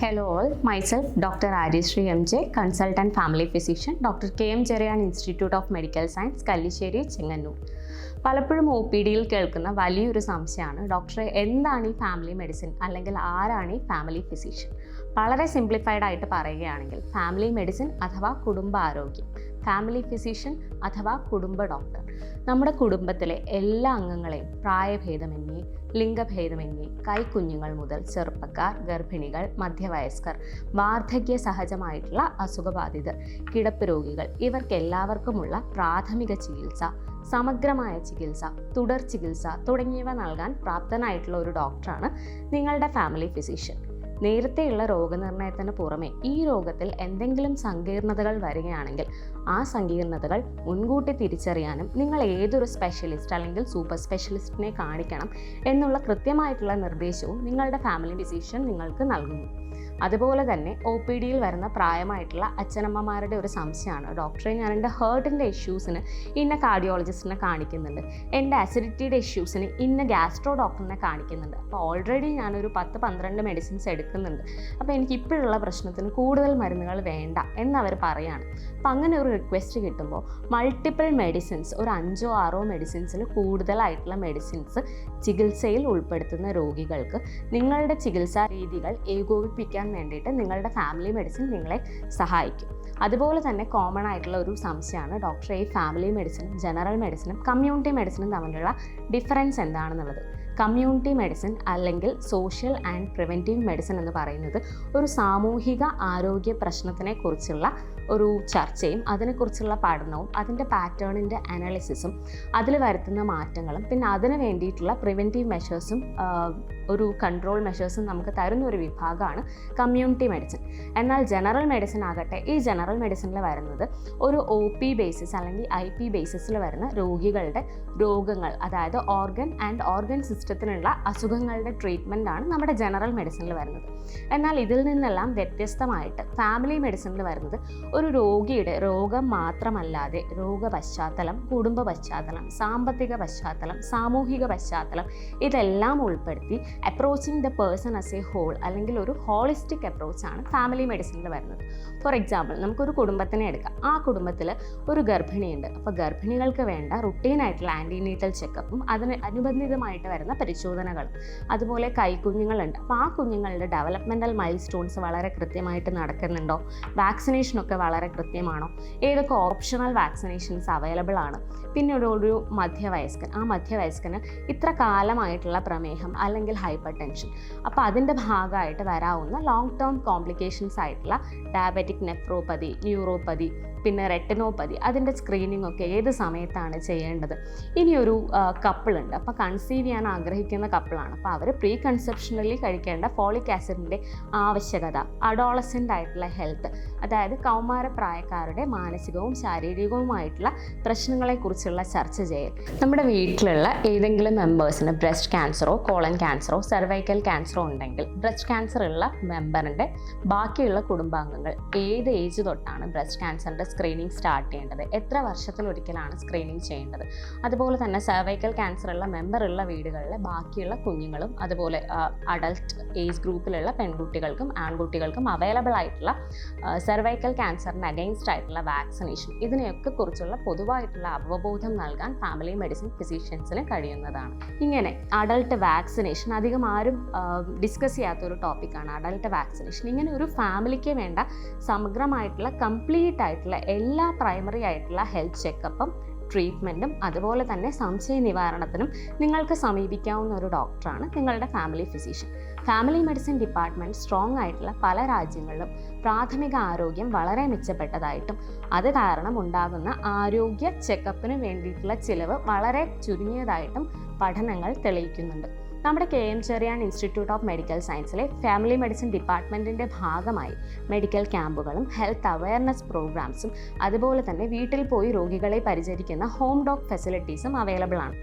Hello all, myself Dr. Arishree MJ, Consultant Family Physician, Dr. KM Cherian Institute of Medical Science, Kallissery, Chengannur. പലപ്പോഴും O P ഡിയിൽ കേൾക്കുന്ന വലിയൊരു സംശയമാണ്, ഡോക്ടറെ എന്താണ് ഈ ഫാമിലി മെഡിസിൻ അല്ലെങ്കിൽ ആരാണ് ഈ ഫാമിലി ഫിസിഷ്യൻ? വളരെ സിംപ്ലിഫൈഡ് ആയിട്ട് പറയുകയാണെങ്കിൽ ഫാമിലി മെഡിസിൻ അഥവാ കുടുംബ ആരോഗ്യം, ഫാമിലി ഫിസിഷ്യൻ അഥവാ കുടുംബ ഡോക്ടർ നമ്മുടെ കുടുംബത്തിലെ എല്ലാ അംഗങ്ങളെയും പ്രായഭേദമന്യേ, ലിംഗഭേദമന്യേ, കൈക്കുഞ്ഞുങ്ങൾ മുതൽ ചെറുപ്പക്കാർ, ഗർഭിണികൾ, മധ്യവയസ്കർ, വാർദ്ധക്യ സഹജമായിട്ടുള്ള അസുഖബാധിതർ, കിടപ്പ് രോഗികൾ ഇവർക്കെല്ലാവർക്കുമുള്ള പ്രാഥമിക ചികിത്സ, സമഗ്രമായ ചികിത്സ, തുടർ ചികിത്സ തുടങ്ങിയവ നൽകാൻ പ്രാപ്തനായിട്ടുള്ള ഒരു ഡോക്ടറാണ് നിങ്ങളുടെ ഫാമിലി ഫിസിഷ്യൻ. നേരത്തെയുള്ള രോഗനിർണയത്തിന് പുറമെ ഈ രോഗത്തിൽ എന്തെങ്കിലും സങ്കീർണതകൾ വരികയാണെങ്കിൽ ആ സങ്കീർണതകൾ മുൻകൂട്ടി തിരിച്ചറിയാനും നിങ്ങൾ ഏതൊരു സ്പെഷ്യലിസ്റ്റ് അല്ലെങ്കിൽ സൂപ്പർ സ്പെഷ്യലിസ്റ്റിനെ കാണിക്കണം എന്നുള്ള കൃത്യമായിട്ടുള്ള നിർദ്ദേശവും നിങ്ങളുടെ ഫാമിലി ഫിസിഷ്യൻ നിങ്ങൾക്ക് നൽകുന്നു. അതുപോലെ തന്നെ ഒ പി ഡിയിൽ വരുന്ന പ്രായമായിട്ടുള്ള അച്ഛനമ്മമാരുടെ ഒരു സംശയമാണ്, ഡോക്ടറെ ഞാൻ എൻ്റെ ഹേർട്ടിൻ്റെ ഇഷ്യൂസിന് ഇന്ന കാർഡിയോളജിസ്റ്റിനെ കാണിക്കുന്നുണ്ട്, എൻ്റെ അസിഡിറ്റിയുടെ ഇഷ്യൂസിന് ഇന്ന ഗ്യാസ്ട്രോ ഡോക്ടറിനെ കാണിക്കുന്നുണ്ട്, അപ്പോൾ ഓൾറെഡി ഞാനൊരു 10-12 മെഡിസിൻസ് എടുക്കുന്നുണ്ട്, അപ്പോൾ എനിക്ക് ഇപ്പോഴുള്ള പ്രശ്നത്തിന് കൂടുതൽ മരുന്നുകൾ വേണ്ട എന്നവർ പറയാണ്. അപ്പോൾ അങ്ങനെ ഒരു റിക്വസ്റ്റ് കിട്ടുമ്പോൾ മൾട്ടിപ്പിൾ മെഡിസിൻസ്, ഒരു 5-6 മെഡിസിൻസിൽ കൂടുതലായിട്ടുള്ള മെഡിസിൻസ് ചികിത്സയിൽ ഉൾപ്പെടുത്തുന്ന രോഗികൾക്ക് നിങ്ങളുടെ ചികിത്സാ രീതികൾ ഏകോപിപ്പിക്കാൻ വേണ്ടിയിട്ട് നിങ്ങളുടെ ഫാമിലി മെഡിസിൻ നിങ്ങളെ സഹായിക്കും. അതുപോലെ തന്നെ കോമൺ ആയിട്ടുള്ള ഒരു സംശയമാണ്, ഡോക്ടറെ ഈ ഫാമിലി മെഡിസിനും ജനറൽ മെഡിസിനും കമ്മ്യൂണിറ്റി മെഡിസിനും തമ്മിലുള്ള ഡിഫറൻസ് എന്താണെന്നുള്ളത്. കമ്മ്യൂണിറ്റി മെഡിസിൻ അല്ലെങ്കിൽ സോഷ്യൽ ആൻഡ് പ്രിവെൻറ്റീവ് മെഡിസിൻ എന്ന് പറയുന്നത് ഒരു സാമൂഹിക ആരോഗ്യ പ്രശ്നത്തിനെ കുറിച്ചുള്ള ഒരു ചർച്ചയും അതിനെക്കുറിച്ചുള്ള പഠനവും അതിൻ്റെ പാറ്റേണിൻ്റെ അനാലിസിസും അതിൽ വരുത്തുന്ന മാറ്റങ്ങളും പിന്നെ അതിന് വേണ്ടിയിട്ടുള്ള പ്രിവെൻറ്റീവ് മെഷേഴ്സും ഒരു കൺട്രോൾ മെഷേഴ്സും നമുക്ക് തരുന്ന ഒരു വിഭാഗമാണ് കമ്മ്യൂണിറ്റി മെഡിസിൻ. എന്നാൽ ജനറൽ മെഡിസിൻ ആകട്ടെ, ഈ ജനറൽ മെഡിസിനിൽ വരുന്നത് ഒരു ഒ പി ബേസിസ് അല്ലെങ്കിൽ ഐ പി ബേസിസിൽ വരുന്ന രോഗികളുടെ രോഗങ്ങൾ, അതായത് ഓർഗൻ സിസ്റ്റത്തിനുള്ള അസുഖങ്ങളുടെ ട്രീറ്റ്മെൻ്റ് ആണ് നമ്മുടെ ജനറൽ മെഡിസിനിൽ വരുന്നത്. എന്നാൽ ഇതിൽ നിന്നെല്ലാം വ്യത്യസ്തമായിട്ട് ഫാമിലി മെഡിസിനിൽ വരുന്നത് ഒരു രോഗിയുടെ രോഗം മാത്രമല്ലാതെ രോഗപശ്ചാത്തലം, കുടുംബ പശ്ചാത്തലം, സാമ്പത്തിക പശ്ചാത്തലം, സാമൂഹിക പശ്ചാത്തലം ഇതെല്ലാം ഉൾപ്പെടുത്തി approaching the person as a whole അല്ലെങ്കിൽ ഒരു ഹോളിസ്റ്റിക് അപ്രോച്ചാണ് ഫാമിലി മെഡിസിനിൽ വരുന്നത്. ഫോർ എക്സാമ്പിൾ, നമുക്കൊരു കുടുംബത്തിനെ എടുക്കാം. ആ കുടുംബത്തിൽ ഒരു ഗർഭിണിയുണ്ട്. അപ്പോൾ ഗർഭിണികൾക്ക് വേണ്ട റുട്ടീനായിട്ടുള്ള ആൻറ്റിനേറ്റൽ ചെക്കപ്പും അതിന് അനുബന്ധിതമായിട്ട് വരുന്ന പരിശോധനകളും, അതുപോലെ കൈക്കുഞ്ഞുങ്ങളുണ്ട്. അപ്പോൾ ആ കുഞ്ഞുങ്ങളുടെ ഡെവലപ്മെൻറ്റൽ മൈൽ സ്റ്റോൺസ് വളരെ കൃത്യമായിട്ട് നടക്കുന്നുണ്ടോ, വാക്സിനേഷനൊക്കെ വളരെ കൃത്യമാണോ, ഏതൊക്കെ ഓപ്ഷണൽ വാക്സിനേഷൻസ് അവൈലബിൾ ആണ്, പിന്നെ ഒരു മധ്യവയസ്കൻ, ആ മധ്യവയസ്കന് ഇത്ര കാലമായിട്ടുള്ള പ്രമേഹം അല്ലെങ്കിൽ ഹൈപ്പർ ടെൻഷൻ, അപ്പോൾ അതിൻ്റെ ഭാഗമായിട്ട് വരാവുന്ന ലോങ് ടേം കോംപ്ലിക്കേഷൻസ് ആയിട്ടുള്ള ഡയബറ്റിക് നെഫ്രോപ്പതി, ന്യൂറോപ്പതി, പിന്നെ റെറ്റിനോപ്പതി, അതിൻ്റെ സ്ക്രീനിങ് ഒക്കെ ഏത് സമയത്താണ് ചെയ്യേണ്ടത്. ഇനിയൊരു കപ്പിളുണ്ട്, അപ്പോൾ കൺസീവ് ചെയ്യാൻ ആഗ്രഹിക്കുന്ന കപ്പിളാണ്. അപ്പോൾ അവർ പ്രീ കൺസെപ്ഷനലി കഴിക്കേണ്ട ഫോളിക് ആസിഡിൻ്റെ ആവശ്യകത, അഡോളസെൻ്റ് ആയിട്ടുള്ള ഹെൽത്ത്, അതായത് കൗമാരപ്രായക്കാരുടെ മാനസികവും ശാരീരികവുമായിട്ടുള്ള പ്രശ്നങ്ങളെക്കുറിച്ചുള്ള ചർച്ച ചെയ്യൽ. നമ്മുടെ വീട്ടിലുള്ള ഏതെങ്കിലും മെമ്പേഴ്സിന് ബ്രസ്റ്റ് ക്യാൻസറോ കോളൻ ക്യാൻസറോ സെർവൈക്കൽ ക്യാൻസറോ ഉണ്ടെങ്കിൽ ബ്രസ്റ്റ് ക്യാൻസർ ഉള്ള മെമ്പറിൻ്റെ ബാക്കിയുള്ള കുടുംബാംഗങ്ങൾ ഏത് ഏജ് തൊട്ടാണ് ബ്രസ്റ്റ് ക്യാൻസറിൻ്റെ സ്ക്രീനിങ് സ്റ്റാർട്ട് ചെയ്യേണ്ടത്, എത്ര വർഷത്തിലൊരിക്കലാണ് സ്ക്രീനിങ് ചെയ്യേണ്ടത്, അതുപോലെ തന്നെ സെർവൈക്കൽ ക്യാൻസർ ഉള്ള മെമ്പറുള്ള വീടുകളിലെ ബാക്കിയുള്ള കുഞ്ഞുങ്ങളും അതുപോലെ അഡൾട്ട് ഏജ് ഗ്രൂപ്പിലുള്ള പെൺകുട്ടികൾക്കും ആൺകുട്ടികൾക്കും അവൈലബിൾ ആയിട്ടുള്ള സെർവൈക്കൽ ക്യാൻസറിന് അഗെയിൻസ്റ്റ് ആയിട്ടുള്ള വാക്സിനേഷൻ, ഇതിനെയൊക്കെ കുറിച്ചുള്ള പൊതുവായിട്ടുള്ള അവബോധം നൽകാൻ ഫാമിലി മെഡിസിൻ ഫിസിഷ്യൻസിന് കഴിയുന്നതാണ്. ഇങ്ങനെ അഡൾട്ട് വാക്സിനേഷൻ അധികം ആരും ഡിസ്കസ് ചെയ്യാത്തൊരു ടോപ്പിക്കാണ് അഡൾട്ട് വാക്സിനേഷൻ. ഇങ്ങനെ ഒരു ഫാമിലിക്ക് വേണ്ട സമഗ്രമായിട്ടുള്ള കംപ്ലീറ്റ് ആയിട്ടുള്ള എല്ലാ പ്രൈമറി ആയിട്ടുള്ള ഹെൽത്ത് ചെക്കപ്പും ട്രീറ്റ്മെൻറ്റും അതുപോലെ തന്നെ സംശയ നിവാരണത്തിനും നിങ്ങൾക്ക് സമീപിക്കാവുന്ന ഒരു ഡോക്ടറാണ് നിങ്ങളുടെ family physician. Family medicine department strong ആയിട്ടുള്ള പല രാജ്യങ്ങളിലും പ്രാഥമിക ആരോഗ്യം വളരെ മെച്ചപ്പെട്ടതായിട്ടും അത് കാരണം ഉണ്ടാകുന്ന ആരോഗ്യ ചെക്കപ്പിന് വേണ്ടിയിട്ടുള്ള ചിലവ് വളരെ ചുരുങ്ങിയതായിട്ടും പഠനങ്ങൾ തെളിയിക്കുന്നുണ്ട്. നമ്മുടെ KM Cherian institute of medical സയൻസിലെ ഫാമിലി മെഡിസിൻ ഡിപ്പാർട്ട്മെൻറ്റിൻ്റെ ഭാഗമായി മെഡിക്കൽ ക്യാമ്പുകളും ഹെൽത്ത് അവയർനെസ് പ്രോഗ്രാംസും അതുപോലെ തന്നെ വീട്ടിൽ പോയി രോഗികളെ പരിചരിക്കുന്ന ഹോം ഡോക് ഫെസിലിറ്റീസും അവൈലബിൾ ആണ്.